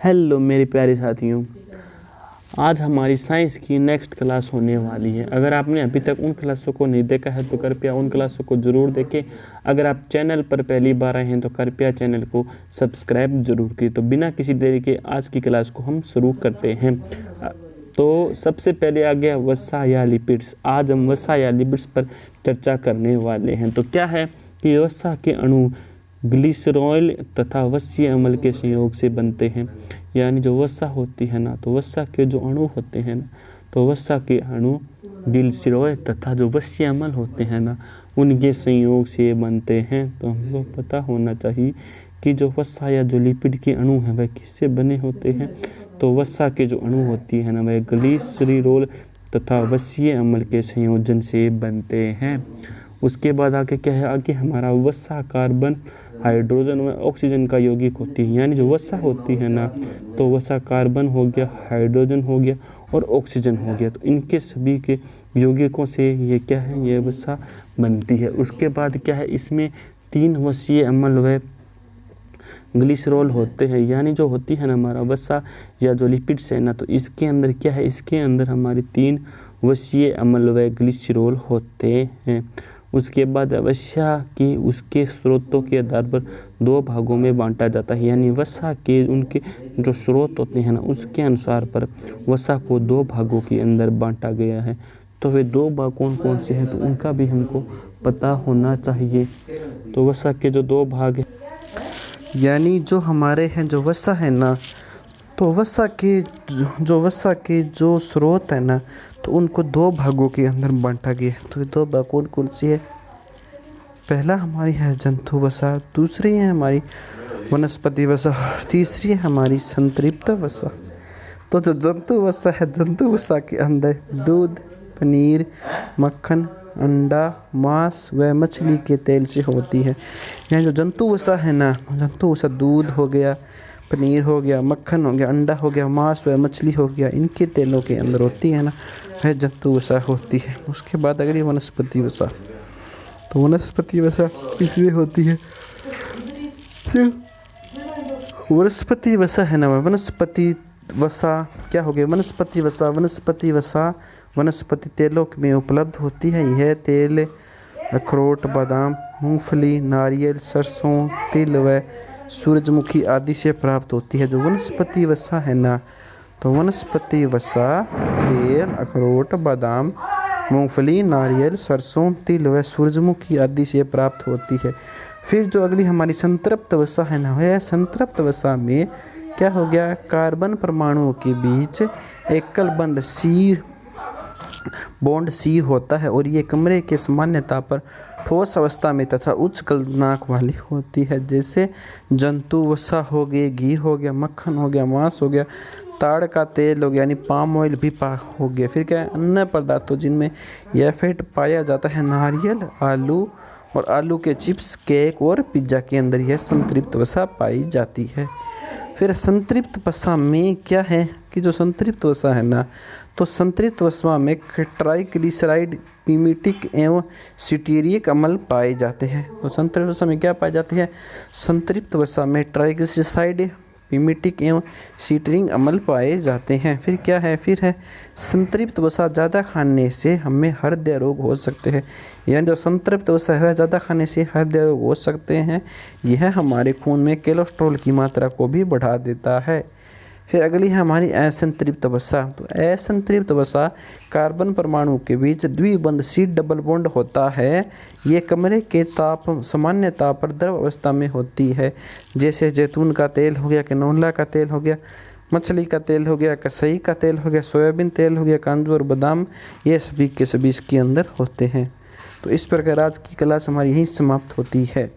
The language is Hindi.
हेलो मेरे प्यारे साथियों, आज हमारी साइंस की नेक्स्ट क्लास होने वाली है। अगर आपने अभी तक उन क्लासों को नहीं देखा है तो कृपया उन क्लासों को ज़रूर देखें। अगर आप चैनल पर पहली बार आए हैं तो कृपया चैनल को सब्सक्राइब जरूर कीजिए। तो बिना किसी देरी के आज की क्लास को हम शुरू करते हैं। तो सबसे पहले आ गया वसा या लिपिड्स। आज हम वसा या लिपिड्स पर चर्चा करने वाले हैं। तो क्या है कि वसा के अणु ग्लिसरॉल तथा वसीय अम्ल के संयोग से बनते हैं। यानी जो वसा होती है ना, तो वसा के जो अणु होते हैं ना, तो वसा के अणु ग्लिसरॉल तथा जो वसीय अम्ल होते हैं ना, उनके संयोग से बनते हैं। तो हमको पता होना चाहिए कि जो वसा या जो लिपिड के अणु हैं वह किससे बने होते हैं। तो वसा के जो अणु होती है ना, वह ग्लिसरॉल तथा वसीय अम्ल के संयोजन से बनते हैं। उसके बाद आगे क्या है, आगे हमारा वसा कार्बन, हाइड्रोजन व ऑक्सीजन का यौगिक होती है। यानी जो वसा होती है ना, तो वसा कार्बन हो गया, हाइड्रोजन हो गया और ऑक्सीजन हो गया। तो इनके सभी के यौगिकों से ये क्या है, ये वसा बनती है। उसके बाद क्या है, इसमें 3 वसीय अम्ल व ग्लिसरॉल होते हैं। यानी जो होती है ना हमारा वसा या जो लिपिड्स है ना, तो इसके अंदर क्या है, इसके अंदर हमारे 3 वसीय अम्ल व ग्लिसरॉल होते हैं। उसके बाद वसा की उसके स्रोतों के आधार पर 2 भागों में बांटा जाता है। यानी वसा के उनके जो स्रोत होते हैं ना, उसके अनुसार पर वसा को 2 भागों के अंदर बांटा गया है। तो वे 2 भाग कौन कौन से हैं, तो उनका भी हमको पता होना चाहिए। तो वसा के जो 2 भाग हैं, यानी जो हमारे हैं जो वसा है ना, तो वसा के जो स्रोत है ना, तो उनको 2 भागों के अंदर बांटा गया है। तो ये 2 भाग कौन कौन सी है? पहला हमारी है जंतु वसा, दूसरी है हमारी वनस्पति वसा, तीसरी है हमारी संतृप्त वसा। तो जो जंतु वसा है, जंतु वसा के अंदर दूध, पनीर, मक्खन, अंडा, मांस व मछली के तेल से होती है। यहाँ जो जंतु वसा है ना, जंतु वसा दूध हो गया, पनीर हो गया, मक्खन हो गया, अंडा हो गया, मांस व मछली हो गया, इनके तेलों के अंदर होती है ना, वह जंतु वसा होती है। उसके बाद अगर ये वनस्पति वसा, तो वनस्पति वसा इसमें होती है। वनस्पति वसा है ना, वनस्पति वसा क्या हो गया, वनस्पति वसा वनस्पति तेलों में उपलब्ध होती है। यह तेल अखरोट, बादाम, मूंगफली, नारियल, सरसों, तिल व सूरजमुखी आदि से प्राप्त होती है। जो वनस्पति वसा है ना, तो वनस्पति वसा तेल अखरोट, बादाम, मूंगफली, नारियल, सरसों, तिल व सूरजमुखी आदि से प्राप्त होती है। फिर जो अगली हमारी संतृप्त वसा है ना, वह संतृप्त वसा में क्या हो गया, कार्बन परमाणुओं के बीच एकल बंध बॉन्ड सी होता है और ये कमरे के सामान्यता पर ठोस अवस्था में तथा उच्च गलनांक वाली होती है। जैसे जंतु वसा हो गए, घी हो गया, मक्खन हो गया, मांस हो गया, ताड़ का तेल हो गया, यानी पाम ऑयल भी हो गया। फिर क्या है, अन्य पदार्थों जिनमें यह फैट पाया जाता है, नारियल, आलू और आलू के चिप्स, केक और पिज्ज़ा के अंदर यह संतृप्त वसा पाई जाती है। फिर संतृप्त वसा में क्या है कि जो संतृप्त वसा है ना, तो संतृप्त वसा में ट्राइग्लिसराइड, पीमीटिक एवं सिटीरिक अम्ल पाए जाते हैं। तो संतृप्त वसा में क्या पाए जाते हैं, संतृप्त वसा में ट्राइग्लिसराइड, पीमीटिक एवं सिटीरिक अम्ल पाए जाते हैं। फिर क्या है, फिर है संतृप्त वसा ज़्यादा खाने से हमें हृदय रोग हो सकते हैं। यानी जो संतृप्त वसा है ज़्यादा खाने से हृदय रोग हो सकते हैं। यह हमारे खून में कोलेस्ट्रॉल की मात्रा को भी बढ़ा देता है। फिर अगली है हमारी असंतृप्त वसा। तो असंतृप्त वसा कार्बन परमाणु के बीच द्विबंध सी डबल बॉन्ड होता है। ये कमरे के सामान्य ताप पर द्रव अवस्था में होती है। जैसे जैतून का तेल हो गया, कैनोला का तेल हो गया, मछली का तेल हो गया, कसई का तेल हो गया, सोयाबीन तेल हो गया, काजू और बादाम, ये सभी के सभी इसके अंदर होते हैं। तो इस प्रकार आज की क्लास हमारी यहीं समाप्त होती है।